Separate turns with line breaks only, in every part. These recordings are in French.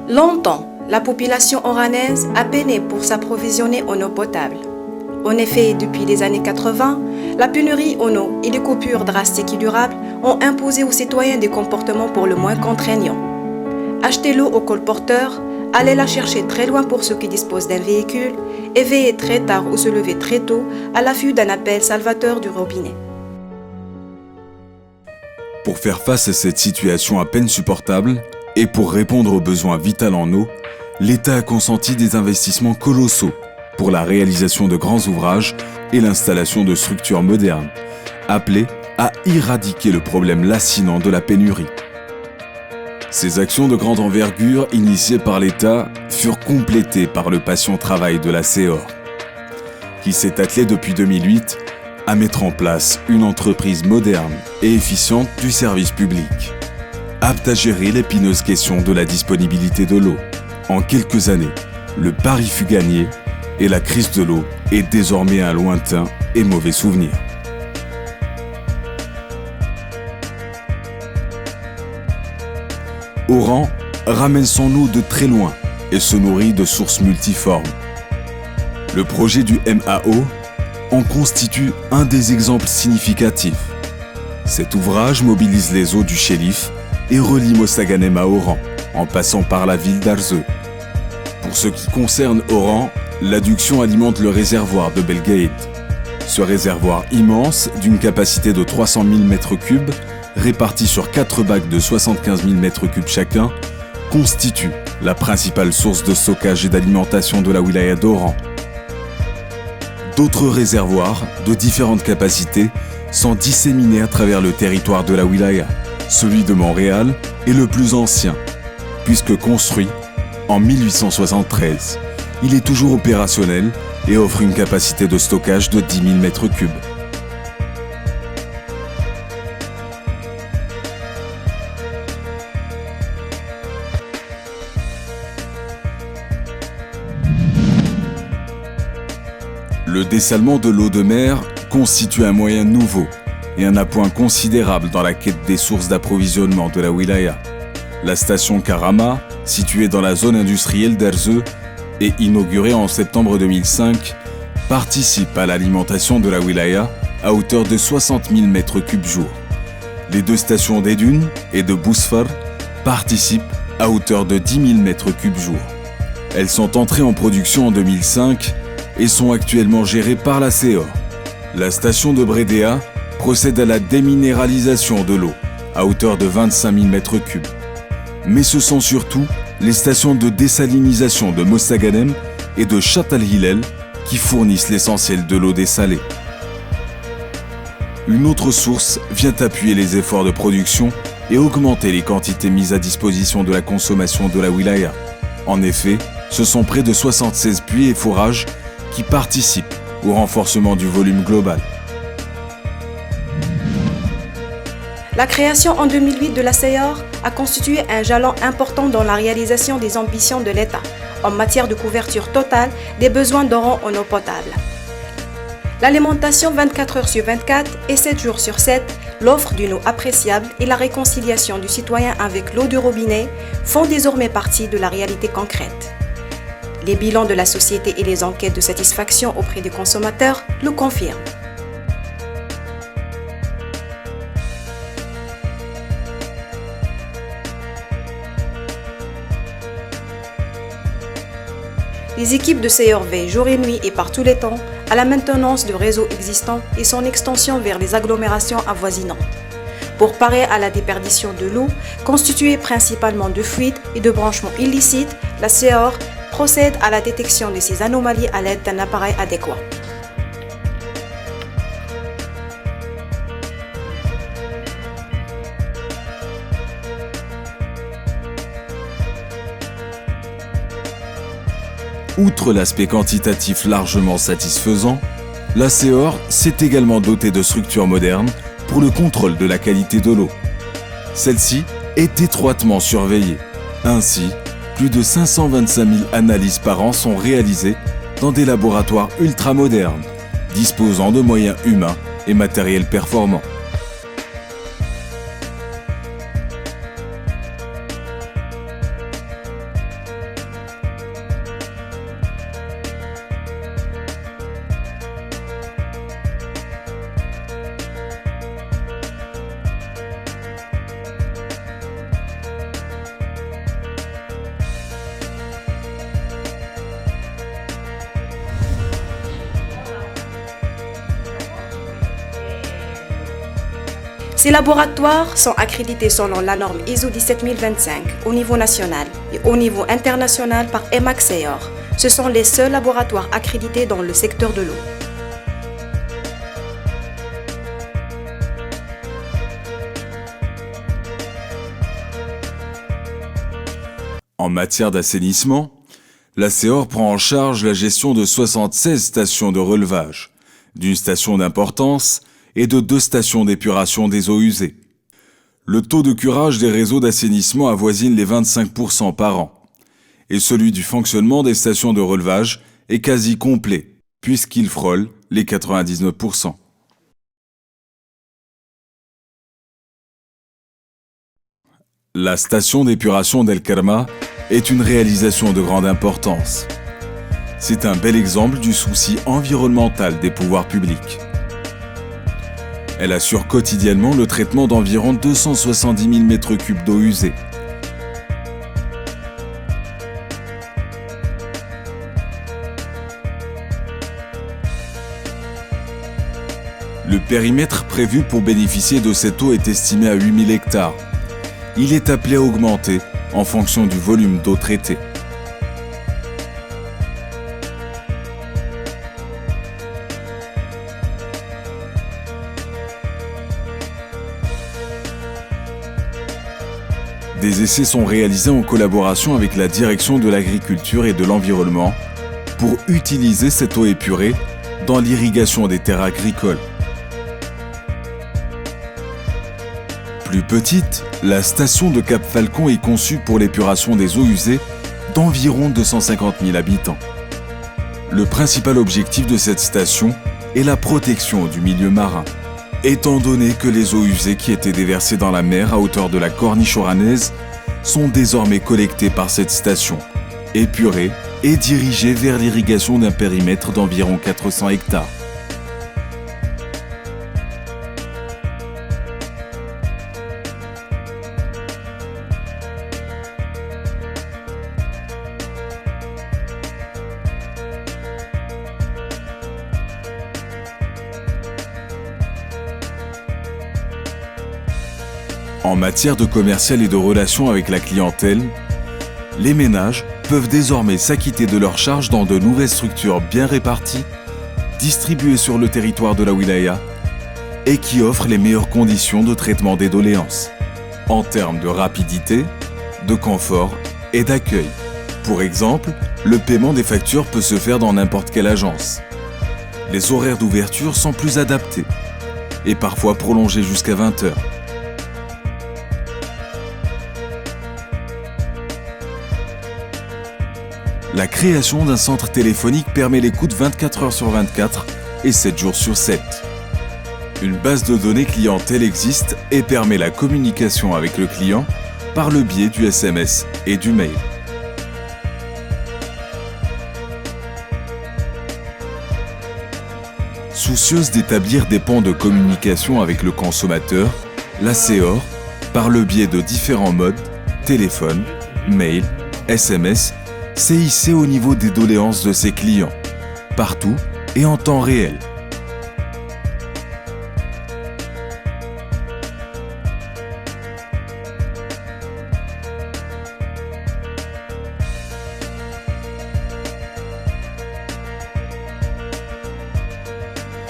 Longtemps, la population oranaise a peiné pour s'approvisionner en eau potable. En effet, depuis les années 80, la pénurie en eau et les coupures drastiques et durables ont imposé aux citoyens des comportements pour le moins contraignants. Acheter l'eau au colporteur, aller la chercher très loin pour ceux qui disposent d'un véhicule et veiller très tard ou se lever très tôt à l'affût d'un appel salvateur du robinet.
Pour faire face à cette situation à peine supportable et pour répondre aux besoins vitaux en eau, l'État a consenti des investissements colossaux pour la réalisation de grands ouvrages et l'installation de structures modernes, appelées à éradiquer le problème lancinant de la pénurie. Ces actions de grande envergure initiées par l'État furent complétées par le patient travail de la CEOR, qui s'est attelé depuis 2008 à mettre en place une entreprise moderne et efficiente du service public, apte à gérer l'épineuse question de la disponibilité de l'eau. En quelques années, le pari fut gagné et la crise de l'eau est désormais un lointain et mauvais souvenir. Oran ramène son eau de très loin et se nourrit de sources multiformes. Le projet du MAO en constitue un des exemples significatifs. Cet ouvrage mobilise les eaux du Chélif et relie Mostaganem à Oran, en passant par la ville d'Arzeu. Pour ce qui concerne Oran, l'adduction alimente le réservoir de Belgaïd. Ce réservoir immense, d'une capacité de 300 000 m3, réparti sur 4 bacs de 75 000 m3 chacun, constitue la principale source de stockage et d'alimentation de la wilaya d'Oran. D'autres réservoirs, de différentes capacités, sont disséminés à travers le territoire de la wilaya. Celui de Montréal est le plus ancien, puisque construit en 1873. Il est toujours opérationnel et offre une capacité de stockage de 10 000 m3. Le dessalement de l'eau de mer constitue un moyen nouveau et un appoint considérable dans la quête des sources d'approvisionnement de la wilaya. La station Karama, située dans la zone industrielle d'Arzeu et inaugurée en septembre 2005, participe à l'alimentation de la wilaya à hauteur de 60 000 m3 jour. Les deux stations d'Edun et de Bousfar participent à hauteur de 10 000 m3 jour. Elles sont entrées en production en 2005 et sont actuellement gérées par la CEOR. La station de Bredea procède à la déminéralisation de l'eau à hauteur de 25 000 m3. Mais ce sont surtout les stations de désalinisation de Mostaganem et de Chat al-Hillel qui fournissent l'essentiel de l'eau dessalée. Une autre source vient appuyer les efforts de production et augmenter les quantités mises à disposition de la consommation de la wilaya. En effet, ce sont près de 76 puits et forages qui participent au renforcement du volume global.
La création en 2008 de la CEOR a constitué un jalon important dans la réalisation des ambitions de l'État en matière de couverture totale des besoins d'Oran en eau potable. L'alimentation 24 heures sur 24 et 7 jours sur 7, l'offre d'une eau appréciable et la réconciliation du citoyen avec l'eau du robinet font désormais partie de la réalité concrète. Les bilans de la société et les enquêtes de satisfaction auprès des consommateurs le confirment. Les équipes de CEOR veillent jour et nuit et par tous les temps à la maintenance du réseau existant et son extension vers les agglomérations avoisinantes. Pour parer à la déperdition de l'eau, constituée principalement de fuites et de branchements illicites, la CEOR procède à la détection de ces anomalies à l'aide d'un appareil adéquat.
Outre l'aspect quantitatif largement satisfaisant, la CEOR s'est également dotée de structures modernes pour le contrôle de la qualité de l'eau. Celle-ci est étroitement surveillée. Ainsi, plus de 525 000 analyses par an sont réalisées dans des laboratoires ultramodernes, disposant de moyens humains et matériels performants.
Ces laboratoires sont accrédités selon la norme ISO 17025 au niveau national et au niveau international par EMAC-SEOR. Ce sont les seuls laboratoires accrédités dans le secteur de l'eau.
En matière d'assainissement, la SEOR prend en charge la gestion de 76 stations de relevage, d'une station d'importance et de 2 stations d'épuration des eaux usées. Le taux de curage des réseaux d'assainissement avoisine les 25% par an, et celui du fonctionnement des stations de relevage est quasi complet, puisqu'il frôle les 99%. La station d'épuration d'El Kerma est une réalisation de grande importance. C'est un bel exemple du souci environnemental des pouvoirs publics. Elle assure quotidiennement le traitement d'environ 270 000 m3 d'eau usée. Le périmètre prévu pour bénéficier de cette eau est estimé à 8 000 hectares. Il est appelé à augmenter en fonction du volume d'eau traitée. Des essais sont réalisés en collaboration avec la Direction de l'Agriculture et de l'Environnement pour utiliser cette eau épurée dans l'irrigation des terres agricoles. Plus petite, la station de Cap Falcon est conçue pour l'épuration des eaux usées d'environ 250 000 habitants. Le principal objectif de cette station est la protection du milieu marin, étant donné que les eaux usées qui étaient déversées dans la mer à hauteur de la corniche oranaise sont désormais collectées par cette station, épurées et dirigées vers l'irrigation d'un périmètre d'environ 400 hectares. En matière de commercial et de relations avec la clientèle, les ménages peuvent désormais s'acquitter de leurs charges dans de nouvelles structures bien réparties, distribuées sur le territoire de la wilaya et qui offrent les meilleures conditions de traitement des doléances, en termes de rapidité, de confort et d'accueil. Pour exemple, le paiement des factures peut se faire dans n'importe quelle agence. Les horaires d'ouverture sont plus adaptés et parfois prolongés jusqu'à 20 heures. La création d'un centre téléphonique permet l'écoute 24 heures sur 24 et 7 jours sur 7. Une base de données clientèle existe et permet la communication avec le client par le biais du SMS et du mail. Soucieuse d'établir des ponts de communication avec le consommateur, la SEOR, par le biais de différents modes, téléphone, mail, SMS, s'est hissée au niveau des doléances de ses clients, partout et en temps réel.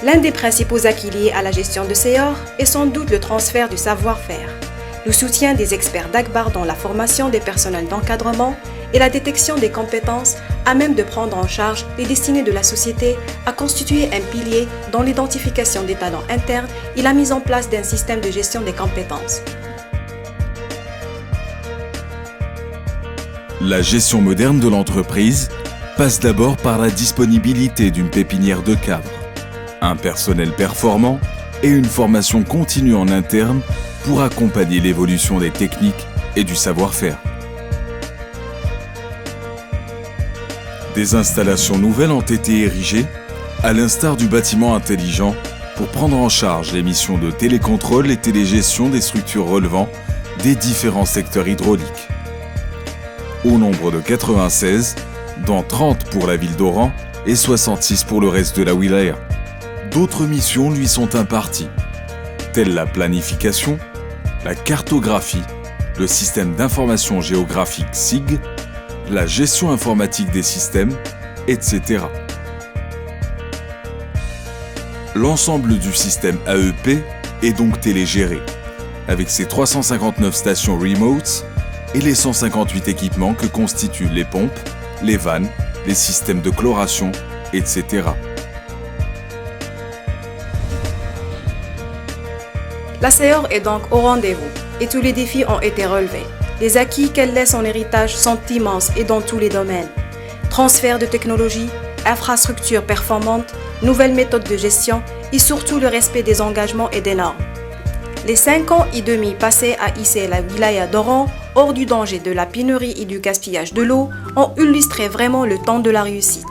L'un des principaux acquis liés à la gestion de SEOR est sans doute le transfert du savoir-faire, le soutien des experts d'Akbar dans la formation des personnels d'encadrement et la détection des compétences à même de prendre en charge les destinées de la société a constitué un pilier dans l'identification des talents internes et la mise en place d'un système de gestion des compétences.
La gestion moderne de l'entreprise passe d'abord par la disponibilité d'une pépinière de cadres, un personnel performant et une formation continue en interne pour accompagner l'évolution des techniques et du savoir-faire. Des installations nouvelles ont été érigées, à l'instar du bâtiment intelligent, pour prendre en charge les missions de télécontrôle et télégestion des structures relevant des différents secteurs hydrauliques. Au nombre de 96, dont 30 pour la ville d'Oran et 66 pour le reste de la wilaya. D'autres missions lui sont imparties, telles la planification, la cartographie, le système d'information géographique SIG, la gestion informatique des systèmes, etc. L'ensemble du système AEP est donc télégéré, avec ses 359 stations remotes et les 158 équipements que constituent les pompes, les vannes, les systèmes de chloration, etc.
La SEOR est donc au rendez-vous et tous les défis ont été relevés. Les acquis qu'elle laisse en héritage sont immenses et dans tous les domaines. Transfert de technologies, infrastructures performantes, nouvelles méthodes de gestion et surtout le respect des engagements et des normes. Les 5 ans et demi passés à hisser la wilaya d'Oran hors du danger de la pénurie et du gaspillage de l'eau ont illustré vraiment le temps de la réussite.